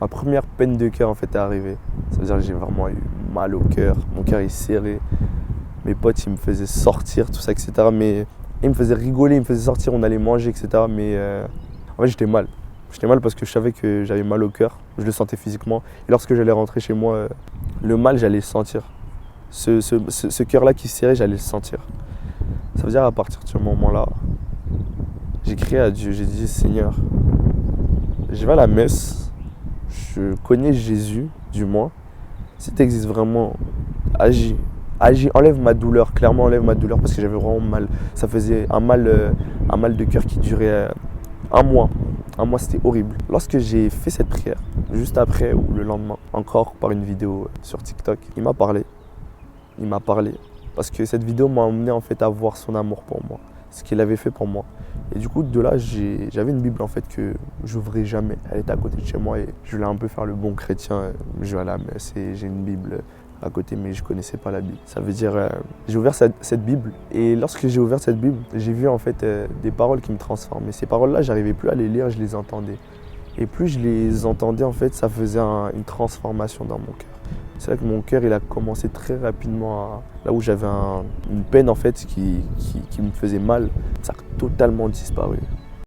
Ma première peine de cœur en fait est arrivée. Ça veut dire que j'ai vraiment eu mal au cœur. Mon cœur est serré. Mes potes ils me faisaient sortir, tout ça, etc. Mais ils me faisaient rigoler, ils me faisaient sortir, on allait manger, etc. Mais en fait j'étais mal. J'étais mal parce que je savais que j'avais mal au cœur. Je le sentais physiquement. Et lorsque j'allais rentrer chez moi, le mal j'allais le sentir. Ce cœur-là qui serrait, j'allais le sentir. Ça veut dire à partir de ce moment-là, j'ai crié à Dieu, j'ai dit Seigneur, je vais à la messe, je connais Jésus, du moins. Si tu existes vraiment, agis. Agis, enlève ma douleur, clairement enlève ma douleur parce que j'avais vraiment mal. Ça faisait un mal de cœur qui durait un mois. Un mois, c'était horrible. Lorsque j'ai fait cette prière, juste après ou le lendemain, encore par une vidéo sur TikTok, il m'a parlé. Il m'a parlé parce que cette vidéo m'a amené en fait à voir son amour pour moi, ce qu'il avait fait pour moi. Et du coup, de là, j'avais une Bible en fait que j'ouvrais jamais. Elle était à côté de chez moi et je voulais un peu faire le bon chrétien. Je vais à la messe et j'ai une Bible à côté, mais je connaissais pas la Bible. Ça veut dire, j'ai ouvert cette Bible et lorsque j'ai ouvert cette Bible, j'ai vu en fait des paroles qui me transformaient. Ces paroles-là, j'arrivais plus à les lire, je les entendais. Et plus je les entendais, en fait, ça faisait une transformation dans mon cœur. C'est là que mon cœur il a commencé très rapidement là où j'avais une peine en fait qui me faisait mal, ça a totalement disparu.